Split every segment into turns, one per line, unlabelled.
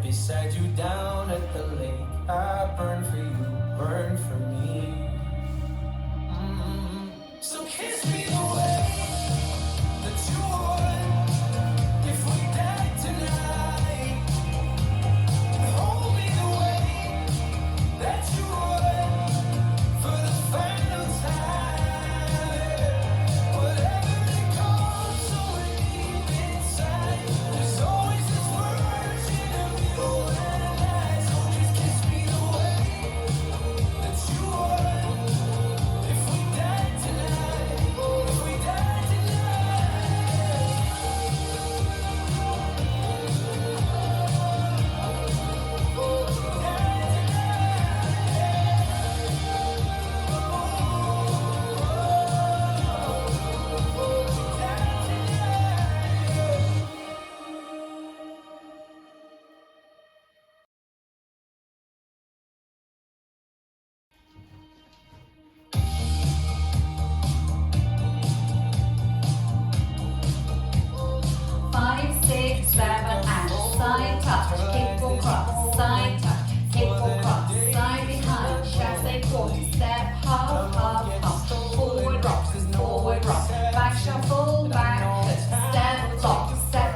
Beside you down at the lake, I burn for you, burn for me. So kiss me the way that you would if we died tonight. Hold me the way that you would for the final time. Whatever it comes, somewhere deep inside, there's always this version of you and I. So just kiss me the way that you would if we died tonight. If we died tonight.
Five, six, seven, and side touch, kick or cross, side touch, kick or cross, side behind, chasse quarter, step, half, half, half, forward rock, back shuffle, back hook, step, lock, step,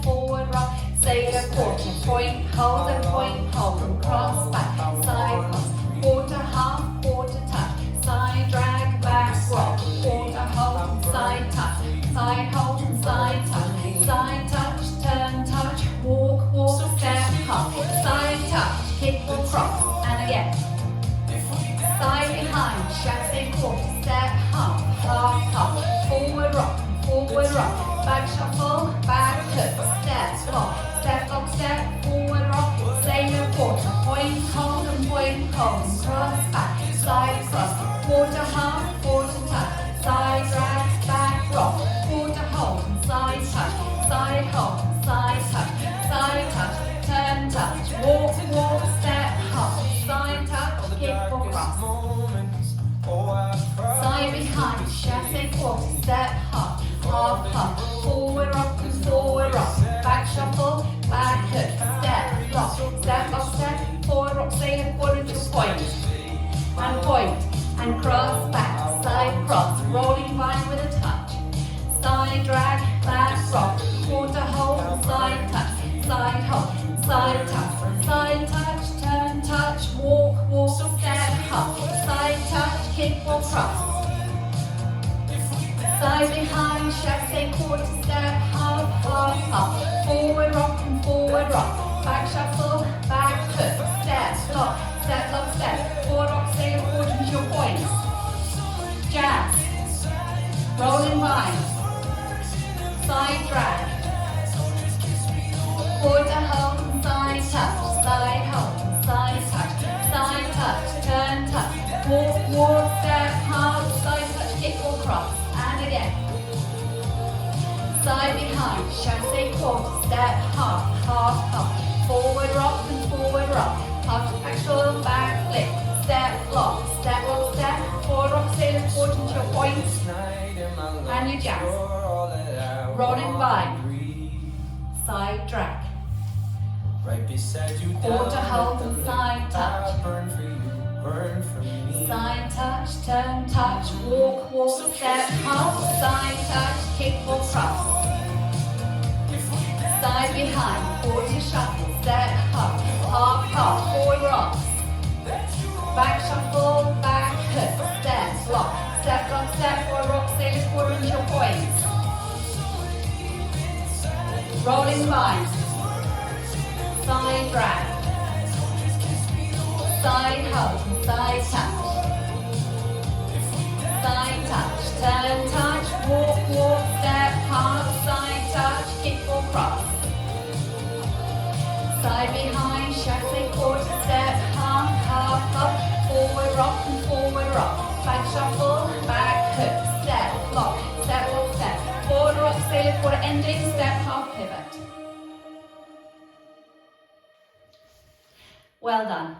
forward rock, sailor quarter, point, hold and cross, back, side cross, quarter touch, side drag, back rock, quarter hold, side touch, side hold and side touch, side touch, turn touch, walk, step, hop, side touch, kick or cross, and again. Side behind, chasse quarter, step, half, half, forward rock, back shuffle, back hook, step, lock, step, forward rock, sailor quarter, point, hold and cross, back, side cross, quarter touch, side drag, back rock, quarter hold and side touch, side hold, side touch, turn touch, walk, step, hop, side touch, kick or cross. Side behind, chasse quarter, step, half, forward rock, back shuffle, back hook, step, lock, step, forward rock, sailor quarter to point, and cross, back, side cross, rolling vine with a touch, side drag, back rock, quarter hold, side touch, side hold, side touch, turn touch, walk, step, hop, side touch, kick or cross. Side behind, chasse quarter, step, half, forward rock, back shuffle, back hook, step, lock, step, forward rock, sail forward into your points. Jazz, rolling vine, side drag, forward to hold and side touch, side hold and side touch, turn touch, walk, step, hold, side touch, kick or cross, and again. Side behind, chassé quarter, step, half, forward rock and forward rock, half actual back flip, step, lock, step, forward rock, sail forward into your points, and your jazz, rolling vine, side drag,
right beside you,
quarter hold and side touch,
burn for you, burn for me.
side touch, turn touch, walk, step, half, side touch, kick or cross. Side behind, quarter shuffle, step, half, forward rocks. Back shuffle, back hook, step, lock, forward rock, sail forward into your points. Rolling vine, side drag, side hold, side touch. Side touch, turn touch, walk, step, half, side touch, kick or cross. Side behind, chassé quarter, step, half, forward rock and forward rock. Back shuffle, back hook, step, lock, step, forward rock, sail forward, ending, step, half pivot. Well done.